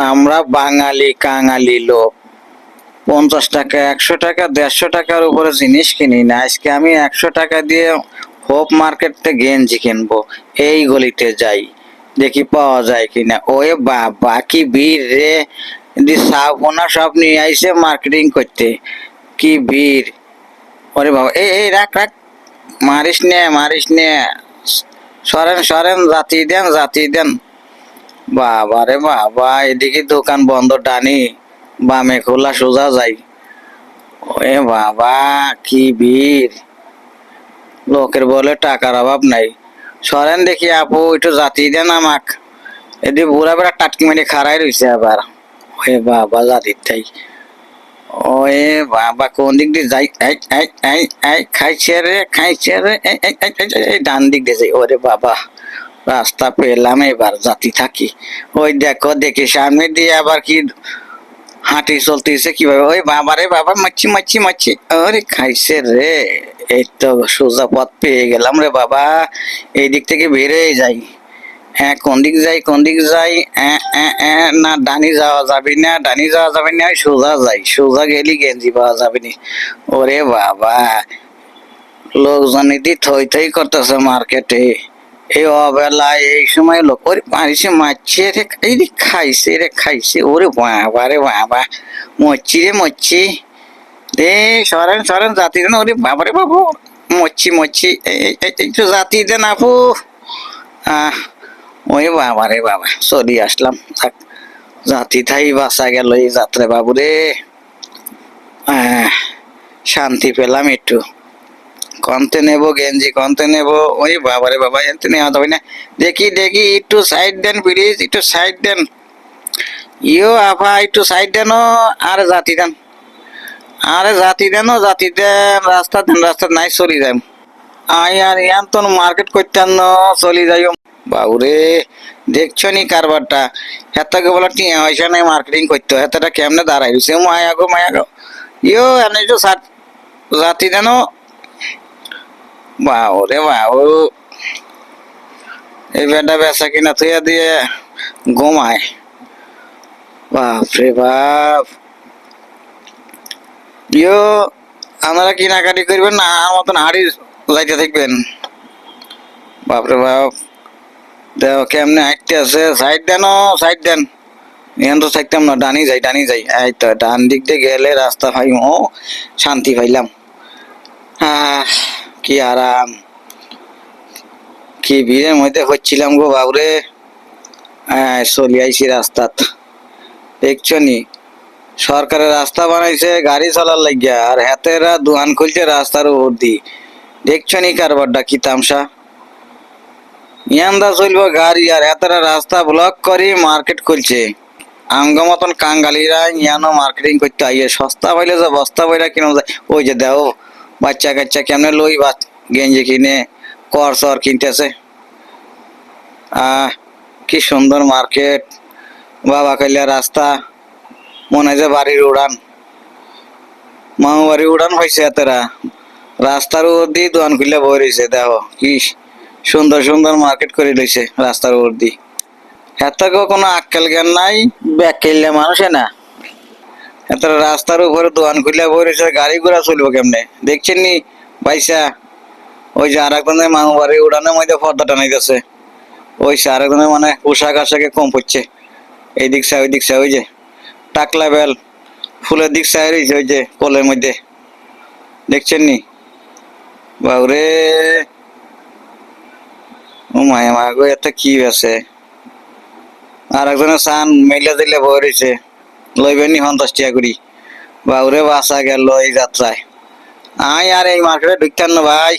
আমরা বাঙালি কাঙালি লোক 50 টাকা 100 টাকা 150 টাকার উপরে জিনিস কিনি না। আজকে আমি 100 টাকা দিয়ে হোপ মার্কেট থেকে গেঞ্জি কিনবো। এই গলিতে যাই, দেখি পাওয়া যায় কিনা। ওয়ে বাবা কি ভিড় রে! সাবনা সব নিয়ে আইসে মার্কেটিং করতে, কি ভিড়! ওরে বাবা, এই রাখ রাখ, মারিস নে, সরেন সরেন, জাতি দেন। বাবা রে বাবা, এদিকে দোকান বন্ধ, ডানি বামে খোলা, সোজা যাই। ওরে বাবা কি ভিড়! লোকের বলে টাকার অভাব নাই। সরেন দেখি আপু, একটু জাতি দেন আমাক। এদিকে বুড়া বেড়া টাটকি মেরে খাড়াই রয়েছে আবার। ওরে বাবা জাতির তাই। ওরে বাবা কোন দিক দিয়ে যাই? খাইছে রে, এই ডান দিক দিয়ে যাই। ওরে বাবা, রাস্তা পেলাম এবার, জাতি থাকি। ওই দেখো দেখি সামনে দিয়ে আবার কি হাঁটি চলতেছে কিভাবে। ওই বাবা রে বাবা, মাচ্ছি। ওরে খাইছে রে! এই তো সোজা পথ পেয়ে গেলাম রে বাবা। এই দিক থেকে বেরিয়ে যাই। হ্যাঁ, কোন দিক যাই? না, ডানি যাওয়া যাবে না, সোজা যাই। সোজা গেলি গেঞ্জি পাওয়া যাবে না। ওরে বাবা, লোকজন ইতি থই থই করতেছে মার্কেটে। এই অবেলায় এই সময় লোক ওরে পারিছে মারছে রে, এই রে খাইছে। ওরে বাবা রে বাবা, মরছি রে! সরেন জাতি দেন। ওরে বাবা রে বাবু, মরছি। একটু জাতি দেন আপু। ওই বাবা রে বাবা, চলি আসলাম। জাতি থাই বাঁচা গেল এই যাত্রা বাবু রে। শান্তি পেলাম একটু। কনতে নেবো গেঞ্জি, কনতে নেবো? ওই বাবা রে বাবা, এনতে নেওয়া যাবে না। দেখি একটু সাইড দেন প্লিজ, একটু সাইড দেন। আপা একটু সাইড দেন। আরে জাতি দেন, জাতি দেন। রাস্তা নাই, চলি যাই। আর ইয়ান তো মার্কেট করতেন চলি যাই। বাবুরে, দেখছো নি কারবারটা? হেতাকে বলে টিয়া পয়সা নাই, মার্কেটিং করতে হয়। হেতাটা কেমনে দাঁড়াই দিছে, মায়া গো। এনে তো জাতি দেন। বাবুরে বাবু, এই বেটা বেচা কিনা থইয়া দিয়ে ঘুমায়। বাপরে বাপ। আপনারা কেনাকাটি করবেন না, আমার মতন হাড়ি যাইতে থাকবেন। বাপরে বাপ, দেখো কেমনে হাঁটতে আছে। সাইড দেন। এখন তো থাকতাম না, ডানি যাই। এই তো ডান দিক দিয়ে গেলে রাস্তা পাই, শান্তি পাইলাম। কি আরাম! কি ভিড়ের মধ্যে হচ্ছিলাম গো বাবুরে। চলি আইছি রাস্তাত। দেখছো নি, সরকারের রাস্তা বানাইছে গাড়ি চলার লাগিয়া, আর হাতেরা দোকান খুলছে রাস্তার উপর দিয়ে। দেখছো নি কারবারটা কি তামসা! ইয়ান্দা চলবো গাড়ি, আর হাতেরা রাস্তা ব্লক করে মার্কেট খুলছে। আমগো মতন কাঙ্গালিরা ইয়ানো মার্কেটিং করতে আইয়ে, সস্তা পাইলে যে বস্তা বইরা কিনা যায়। ওই যে দেও বাচ্চা কাচ্চা কেমনে লই গেঞ্জি কিনে চর কিনতেছে। কি সুন্দর মার্কেট! বাবা কাইলা রাস্তা, মনে হয় যে বাড়ির উড়ান, মামু বাড়ির উড়ান হয়েছে এতেরা। রাস্তার উপর দিয়ে দোকান খুলে বই রয়েছে। দেখো কি সুন্দর মার্কেট করে লইছে রাস্তার উপর দিয়ে। এতকেও কোনো আক্কেল জ্ঞান নাই, ব্যাগ কিনলে মানুষে না। এত রাস্তার উপরে দোকান খুলে বই রয়েছে, গাড়ি ঘোড়া চলবো কেমনে? দেখছেন নি পয়সা? ওই যে আর একজনের মামু বাড়ি উড়ানের মধ্যে পর্দা টানাইতেছে। ওই সে আর একজনের মানে পোশাক আশাকে কম পড়ছে। এই দিক ওই দিক ওই যে টাকলা বেল ফুলের দিক চাই রয়েছে, ওই যে কলের মধ্যে। দেখছেন নি বাবুরে! ও মায়া গো, এত কি আছে? আর একজনের চান মেলে দিলে বই রয়েছে, লইবেন নি 50 টাকা করি। বাবুরে বাসা গেল এই যাত্রায়। আর এই মার্কেটে ঢুকতেন না ভাই।